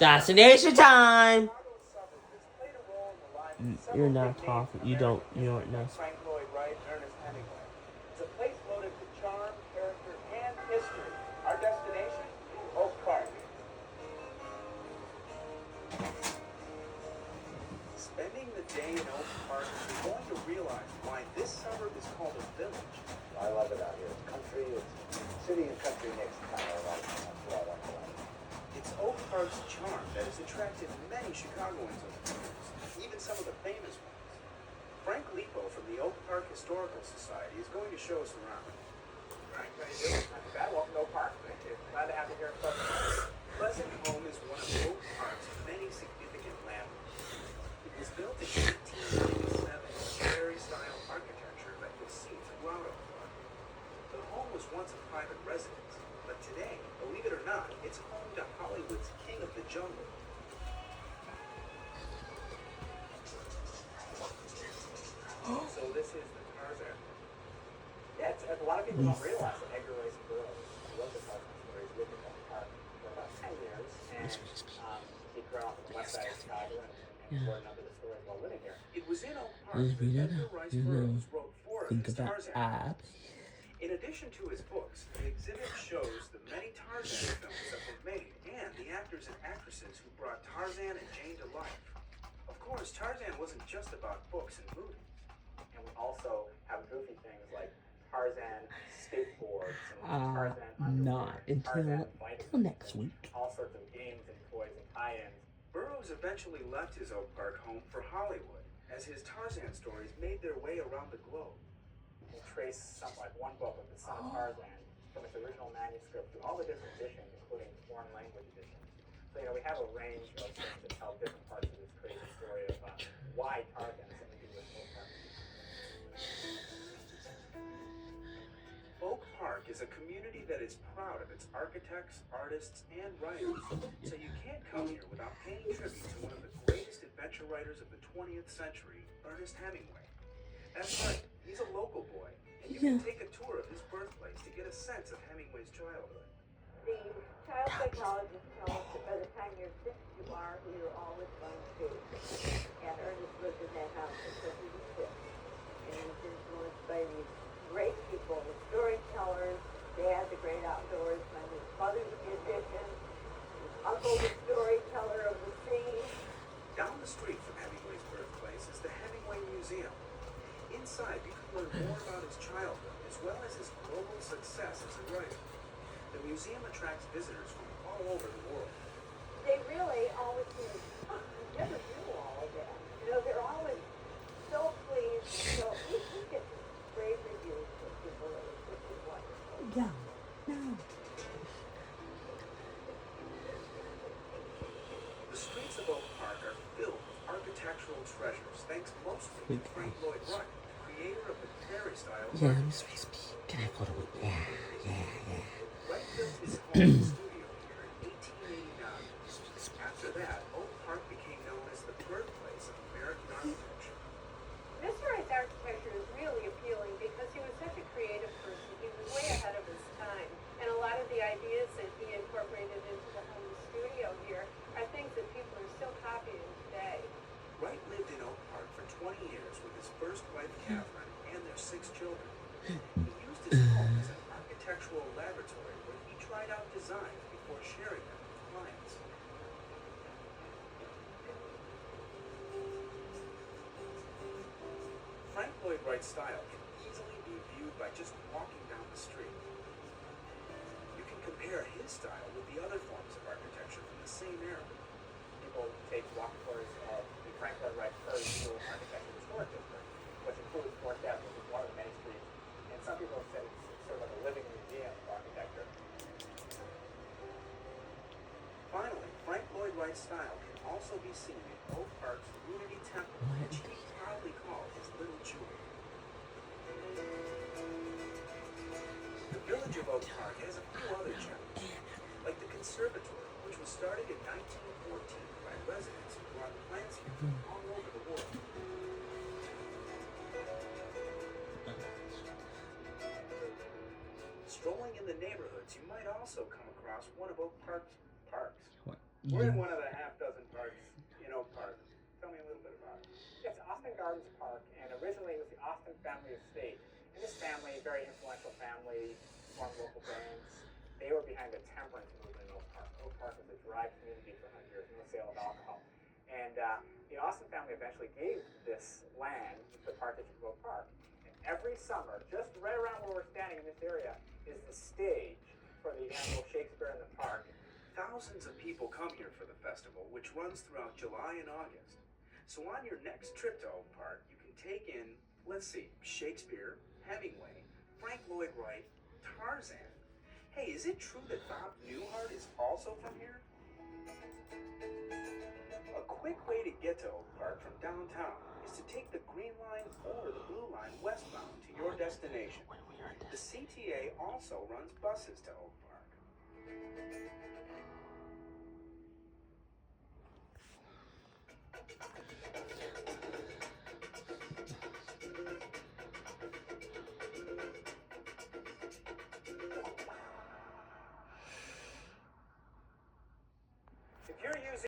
Fascination time! You're not talking. You aren't know. Frank Lloyd Wright and Ernest Hemingway. It's a place loaded with charm, character, and history. Our destination? Oak Park. Spending the day in Oak Park, you're going to realize why this suburb is called a village. I love it out here. It's country. It's city and country mixed kind of like. That's what I like about it. It's Oak Park's charm that has attracted many Chicagoans over the years, even some of the famous ones. Frank Lipo from the Oak Park Historical Society is going to show us around. Frank, how you doing? Not too bad. Welcome to Oak Park. Thank you. Glad to have you here in Pleasant. Pleasant Home is one of Oak Park's many significant landmarks. It was built in 1897 in prairie-style architecture that you'll see throughout Oak Park. The home was once a private residence, but today, believe it or not, it's home to Hollywood's King of the Jungle. So this is the Tarzan. Yeah, a lot of people don't realize that Edgar Rice Burroughs wrote the Tarzan stories, lived in Oak Park for about 10 years, and he'd grown up on the west side of Chicago and wrote a number of the stories while living here. It was in Oak Park that Edgar Rice Burroughs wrote four of his Tarzan Abs. In addition to his books, the exhibit shows the many Tarzan films that were made and the actors and actresses who brought Tarzan and Jane to life. Of course, Tarzan wasn't just about books and movies. And we also have goofy things like Tarzan skateboards and Tarzan underwear, Not Tarzan until next week. all sorts of games and toys and tie-ins. Burroughs eventually left his Oak Park home for Hollywood, as his Tarzan stories made their way around the globe. We trace something like one book of the Son of Tarzan from its original manuscript to all the different editions, including foreign language editions. So, we have a range of things that tell different parts of this crazy story of why Tarzan is something to do with Oak Park. Oak Park is a community that is proud of its architects, artists, and writers, so you can't come here without paying tribute to one of the greatest adventure writers of the 20th century, Ernest Hemingway. That's right, he's a local boy, and you can take a tour of his birthplace to get a sense of Hemingway's childhood. The child psychologist tells us that by the time you're 6, you are who you're always going to be. And Ernest lived in that house until he was 6. And he was influenced by these great people, the storytellers, Dad, the great outdoorsman, his mother, the musician, his uncle, the storyteller of the sea. Down the street from Hemingway's birthplace is the Hemingway Museum. Inside, you can learn more about his childhood, as well as his global success as a writer. The museum attracts visitors from all over the world. They really always seem to never do all of that. They're always so pleased. So we get great reviews from people, which is wonderful. Yeah. No. The streets of Oak Park are filled with architectural treasures, thanks mostly to Frank Lloyd Wright, creator of the prairie-style Yeah, I'm architecture. supposed to be. Can I go to it? Yeah. Wright built his home studio here in 1889. After that, Oak Park became known as the birthplace of American architecture. Mr. Wright's architecture is really appealing because he was such a creative person. He was way ahead of his time. And a lot of the ideas that he incorporated into the home studio here are things that people are still copying today. Wright lived in Oak Park for 20 years with his first wife, Catherine, and their 6 children. He used his home as an architectural laboratory where he tried out designs before sharing them with clients. Frank Lloyd Wright's style can easily be viewed by just walking down the street. You can compare his style with the other forms of architecture from the same era. People take walk tours of the Frank Lloyd Wright Prairie School of Architecture Historic District, which includes Fourth Avenue, which is one of the many streets. And some people have said it's sort of like a living museum of architecture. Finally, Frank Lloyd Wright's style can also be seen in Oak Park's Unity Temple, which he proudly called his little jewel. The village of Oak Park has a few other gems, like the conservatory, which was started in 1914 by residents who brought plants here from all over the world. Strolling in the neighborhoods, you might also come across one of Oak Park's parks. We're in one of the Austin Gardens Park, and originally it was the Austin family estate. And this family, a very influential family, formed local bands. They were behind the temperance movement in Oak Park. Oak Park was a dry community for 100 years, no sale of alcohol. And the Austin family eventually gave this land to the Park District of Oak Park. And every summer, just right around where we're standing in this area, is the stage for the annual Shakespeare in the Park. Thousands of people come here for the festival, which runs throughout July and August. So on your next trip to Oak Park, you can take in, let's see, Shakespeare, Hemingway, Frank Lloyd Wright, Tarzan. Hey, is it true that Bob Newhart is also from here? A quick way to get to Oak Park from downtown is to take the Green Line or the Blue Line westbound to your destination. The CTA also runs buses to Oak Park.